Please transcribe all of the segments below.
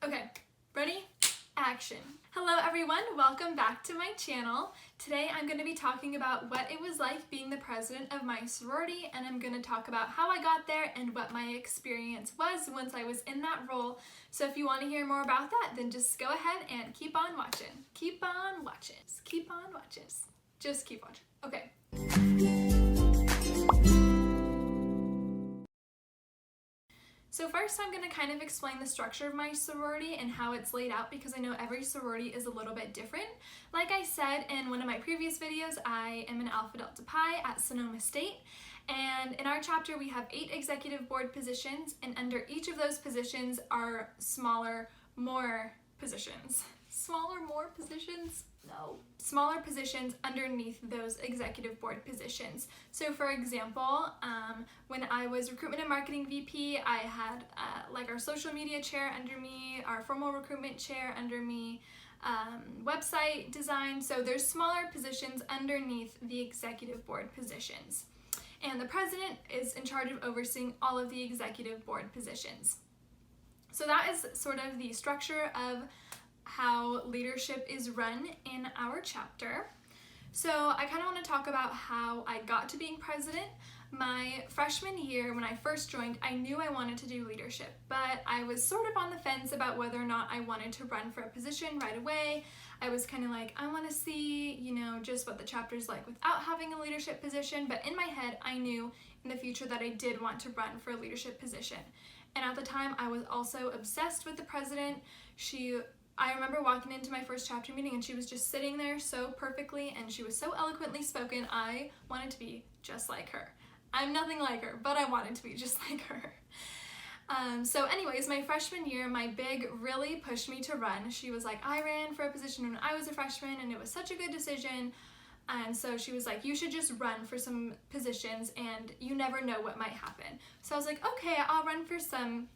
Okay, ready? Action. Hello everyone, welcome back to my channel. Today I'm going to be talking about what it was like being the president of my sorority, and I'm going to talk about how I got there and what my experience was once I was in that role. So if you want to hear more about that, then just go ahead and keep on watching. Keep on watching. Just keep on watching. Just keep watching. Okay. So first I'm going to kind of explain the structure of my sorority and how it's laid out, because I know every sorority is a little bit different. Like I said in one of my previous videos, I am an Alpha Delta Pi at Sonoma State, and in our chapter we have 8 executive board positions, and under each of those positions are smaller, more positions. Smaller, more positions? No. Smaller positions underneath those executive board positions. So for example, when I was recruitment and marketing VP, I had like our social media chair under me, our formal recruitment chair under me, website design. So there's smaller positions underneath the executive board positions. And the president is in charge of overseeing all of the executive board positions. So that is sort of the structure of how leadership is run in our chapter. So I kind of want to talk about how I got to being president. My freshman year, when I first joined, I knew I wanted to do leadership, but I was sort of on the fence about whether or not I wanted to run for a position right away. I was kind of like, I want to see, just what the chapter's like without having a leadership position, but in my head, I knew in the future that I did want to run for a leadership position. And at the time, I was also obsessed with the president. I remember walking into my first chapter meeting and she was just sitting there so perfectly, and she was so eloquently spoken. I wanted to be just like her. I'm nothing like her, but I wanted to be just like her. So anyways, my freshman year, my big really pushed me to run. She was like, I ran for a position when I was a freshman and it was such a good decision. And so she was like, you should just run for some positions and you never know what might happen. So I was like, okay, I'll run for some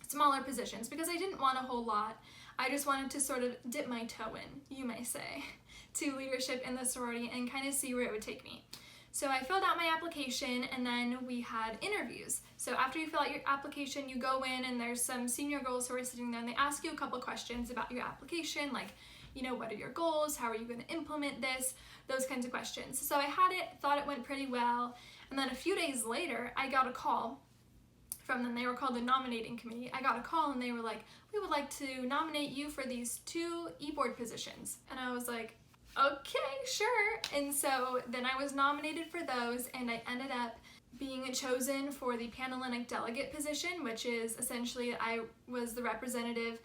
smaller positions because I didn't want a whole lot. I just wanted to sort of dip my toe in, you may say, to leadership in the sorority and kind of see where it would take me. So I filled out my application, and then we had interviews. So after you fill out your application, you go in and there's some senior girls who are sitting there and they ask you a couple questions about your application, like, what are your goals? How are you going to implement this? Those kinds of questions. So I had it, thought it went pretty well, and then a few days later, I got a call from them. They were called the nominating committee. I got a call and they were like, we would like to nominate you for these 2 e-board positions. And I was like, okay, sure. And so then I was nominated for those, and I ended up being chosen for the Panhellenic delegate position, which is essentially I was the representative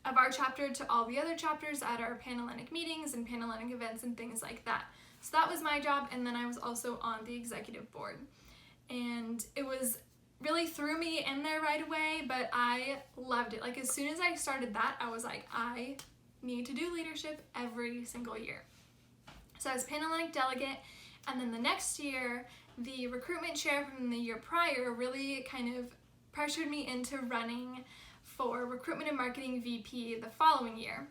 of our chapter to all the other chapters at our Panhellenic meetings and Panhellenic events and things like that. So that was my job, and then I was also on the executive board. And it was really threw me in there right away, but I loved it. Like as soon as I started that, I was like, I need to do leadership every single year. So I was Panhellenic delegate, and then the next year, the recruitment chair from the year prior really kind of pressured me into running for recruitment and marketing VP the following year.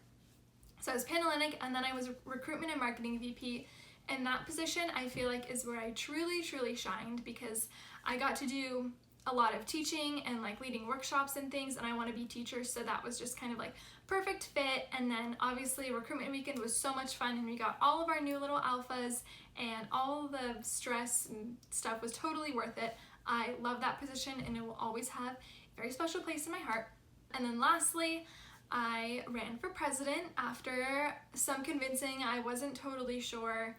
So I was Panhellenic, and then I was recruitment and marketing VP. And that position, I feel like, is where I truly, truly shined, because I got to do a lot of teaching and like leading workshops and things, and I want to be teacher, so that was just kind of like perfect fit. And then obviously recruitment weekend was so much fun, and we got all of our new little alphas, and all the stress and stuff was totally worth it. I love that position, and it will always have a very special place in my heart. And then lastly, I ran for president after some convincing. I wasn't totally sure,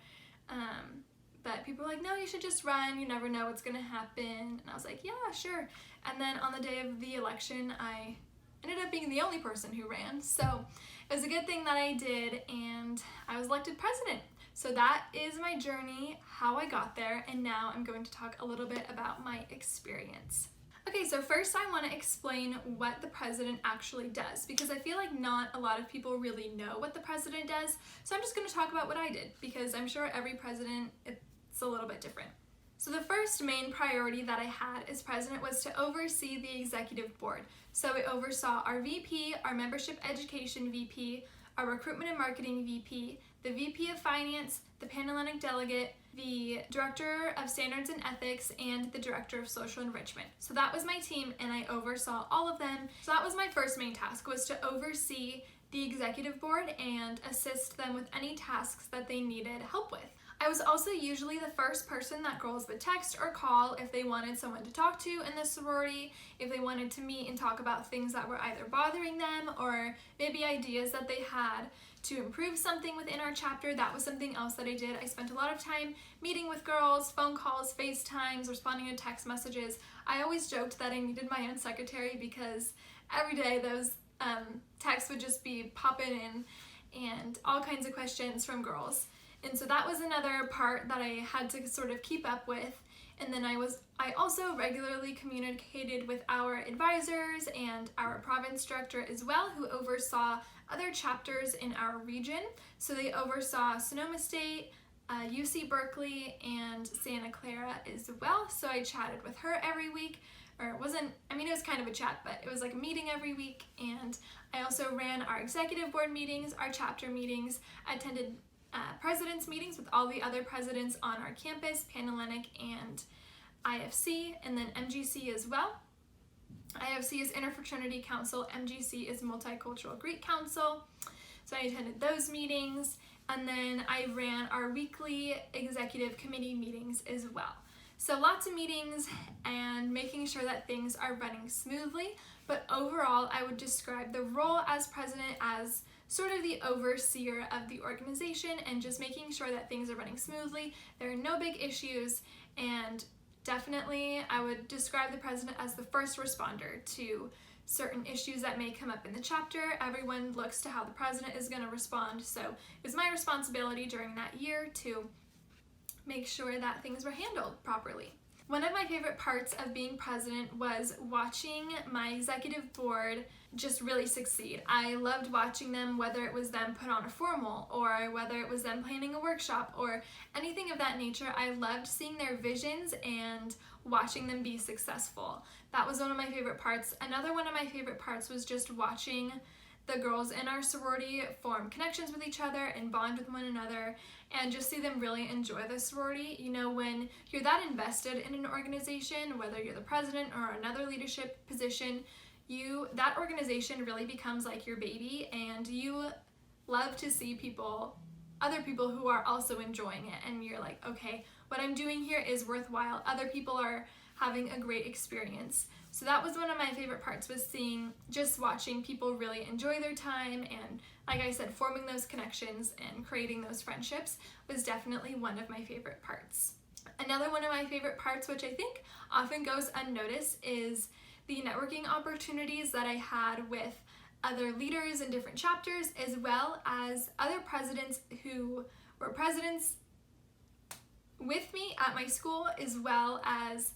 but people were like, no, you should just run, you never know what's gonna happen. And I was like, yeah, sure. And then on the day of the election, I ended up being the only person who ran. So it was a good thing that I did, and I was elected president. So that is my journey, how I got there, and now I'm going to talk a little bit about my experience. Okay, so first I want to explain what the president actually does, because I feel like not a lot of people really know what the president does. So I'm just going to talk about what I did, because I'm sure every president, it's a little bit different. So the first main priority that I had as president was to oversee the executive board. So it oversaw our VP, our membership education VP, our recruitment and marketing VP, the VP of finance, the Panhellenic delegate, the Director of Standards and Ethics, and the Director of Social Enrichment. So that was my team, and I oversaw all of them. So that was my first main task, was to oversee the executive board and assist them with any tasks that they needed help with. I was also usually the first person that girls would text or call if they wanted someone to talk to in the sorority, if they wanted to meet and talk about things that were either bothering them or maybe ideas that they had to improve something within our chapter. That was something else that I did. I spent a lot of time meeting with girls, phone calls, FaceTimes, responding to text messages. I always joked that I needed my own secretary because every day those texts would just be popping in and all kinds of questions from girls. And so that was another part that I had to sort of keep up with. And then I also regularly communicated with our advisors and our province director as well, who oversaw other chapters in our region. So they oversaw Sonoma State, UC Berkeley, and Santa Clara as well. So I chatted with her every week, or it was kind of a chat, but it was like a meeting every week. And I also ran our executive board meetings, our chapter meetings, attended president's meetings with all the other presidents on our campus, Panhellenic and IFC, and then MGC as well. IFC is Interfraternity Council, MGC is Multicultural Greek Council. So I attended those meetings, and then I ran our weekly executive committee meetings as well. So lots of meetings and making sure that things are running smoothly, but overall I would describe the role as president as sort of the overseer of the organization and just making sure that things are running smoothly. There are no big issues, and definitely I would describe the president as the first responder to certain issues that may come up in the chapter. Everyone looks to how the president is going to respond, so it was my responsibility during that year to make sure that things were handled properly. One of my favorite parts of being president was watching my executive board just really succeed. I loved watching them, whether it was them put on a formal or whether it was them planning a workshop or anything of that nature. I loved seeing their visions and watching them be successful. That was one of my favorite parts. Another one of my favorite parts was just watching the girls in our sorority form connections with each other and bond with one another and just see them really enjoy the sorority. You know, when you're that invested in an organization, whether you're the president or another leadership position, that organization really becomes like your baby, and you love to see other people who are also enjoying it, and you're like, okay, what I'm doing here is worthwhile. Other people are having a great experience. So that was one of my favorite parts, was just watching people really enjoy their time, and like I said, forming those connections and creating those friendships was definitely one of my favorite parts. Another one of my favorite parts, which I think often goes unnoticed, is the networking opportunities that I had with other leaders in different chapters, as well as other presidents who were presidents with me at my school, as well as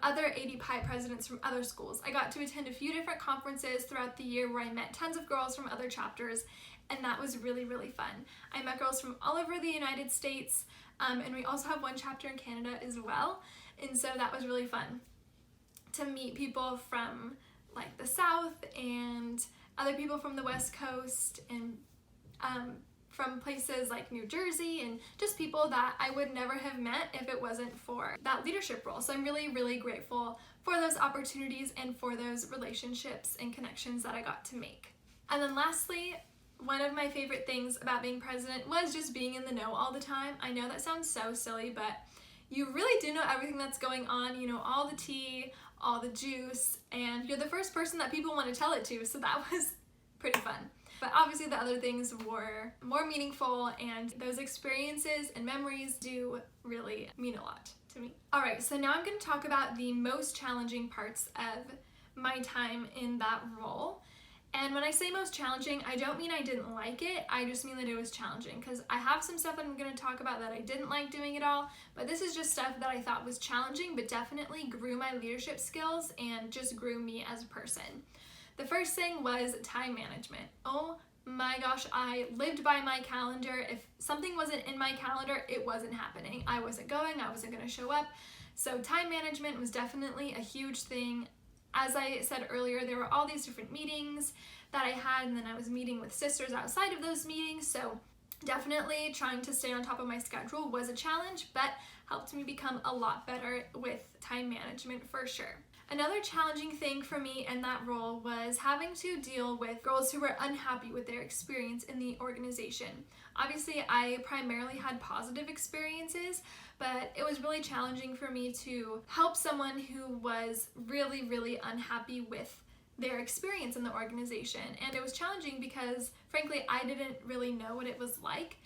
other AD presidents from other schools. I got to attend a few different conferences throughout the year where I met tons of girls from other chapters, and that was really, really fun. I met girls from all over the United States, and we also have one chapter in Canada as well, and so that was really fun to meet people from like the South and other people from the West Coast and from places like New Jersey, and just people that I would never have met if it wasn't for that leadership role. So I'm really, really grateful for those opportunities and for those relationships and connections that I got to make. And then lastly, one of my favorite things about being president was just being in the know all the time. I know that sounds so silly, but you really do know everything that's going on. You know all the tea, all the juice, and you're the first person that people want to tell it to, so that was pretty fun. But obviously the other things were more meaningful, and those experiences and memories do really mean a lot to me. Alright, so now I'm going to talk about the most challenging parts of my time in that role. And when I say most challenging, I don't mean I didn't like it, I just mean that it was challenging, because I have some stuff that I'm going to talk about that I didn't like doing at all, but this is just stuff that I thought was challenging, but definitely grew my leadership skills and just grew me as a person. The first thing was time management. Oh my gosh, I lived by my calendar. If something wasn't in my calendar, it wasn't happening. I wasn't going, I wasn't going to show up. So time management was definitely a huge thing. As I said earlier, there were all these different meetings that I had, and then I was meeting with sisters outside of those meetings, so Definitely trying to stay on top of my schedule was a challenge, but helped me become a lot better with time management for sure. Another challenging thing for me in that role was having to deal with girls who were unhappy with their experience in the organization. Obviously, I primarily had positive experiences, but it was really challenging for me to help someone who was really, really unhappy with their experience in the organization. And it was challenging because, frankly, I didn't really know what it was like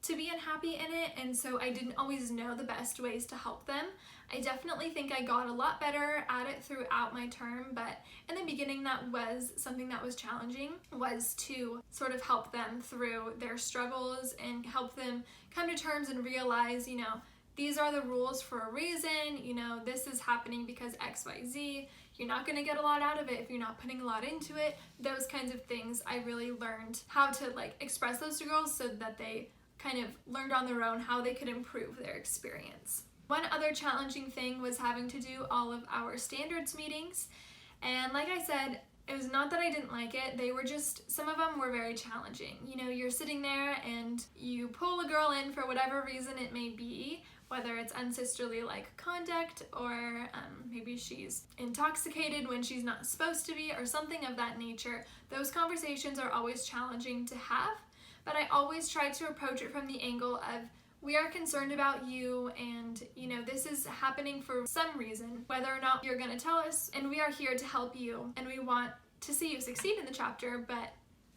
to be unhappy in it, and so I didn't always know the best ways to help them. I definitely think I got a lot better at it throughout my term, but in the beginning that was something that was challenging, was to sort of help them through their struggles and help them come to terms and realize, you know, these are the rules for a reason, you know, this is happening because XYZ. You're not going to get a lot out of it if you're not putting a lot into it. Those kinds of things I really learned how to express those to girls so that they kind of learned on their own how they could improve their experience. One other challenging thing was having to do all of our standards meetings. And like I said, it was not that I didn't like it, they were just, some of them were very challenging. You know, you're sitting there and you pull a girl in for whatever reason it may be, whether it's unsisterly like conduct or maybe she's intoxicated when she's not supposed to be or something of that nature. Those conversations are always challenging to have, but I always try to approach it from the angle of, we are concerned about you and, you know, this is happening for some reason, whether or not you're going to tell us, and we are here to help you and we want to see you succeed in the chapter, but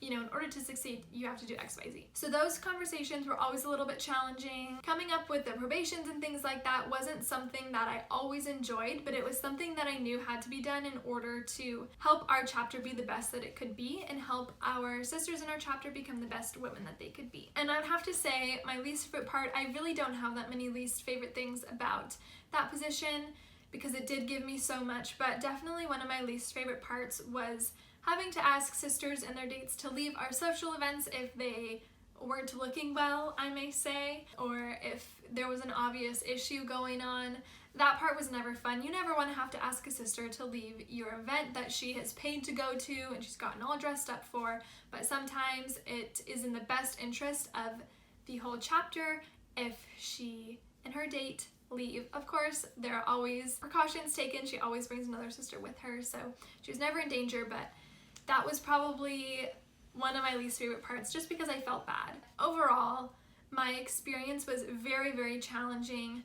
you know, in order to succeed, you have to do XYZ. So those conversations were always a little bit challenging. Coming up with the probations and things like that wasn't something that I always enjoyed, but it was something that I knew had to be done in order to help our chapter be the best that it could be and help our sisters in our chapter become the best women that they could be. And I'd have to say, my least favorite part, I really don't have that many least favorite things about that position because it did give me so much, but definitely one of my least favorite parts was having to ask sisters and their dates to leave our social events if they weren't looking well, I may say, or if there was an obvious issue going on. That part was never fun. You never want to have to ask a sister to leave your event that she has paid to go to and she's gotten all dressed up for, but sometimes it is in the best interest of the whole chapter if she and her date leave. Of course, there are always precautions taken. She always brings another sister with her, so she was never in danger, but that was probably one of my least favorite parts just because I felt bad. Overall, my experience was very, very challenging.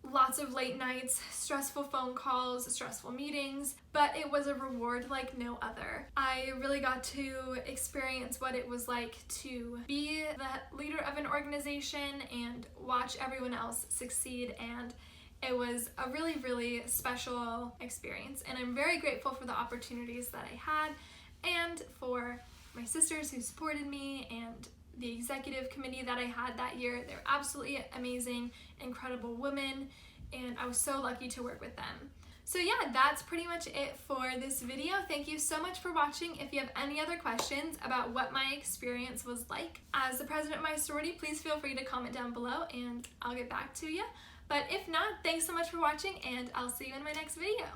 Lots of late nights, stressful phone calls, stressful meetings, but it was a reward like no other. I really got to experience what it was like to be the leader of an organization and watch everyone else succeed, and it was a really, really special experience, and I'm very grateful for the opportunities that I had and for my sisters who supported me and the executive committee that I had that year. They're absolutely amazing, incredible women, and I was so lucky to work with them. So yeah, that's pretty much it for this video. Thank you so much for watching. If you have any other questions about what my experience was like as the president of my sorority, please feel free to comment down below and I'll get back to you. But if not, thanks so much for watching and I'll see you in my next video.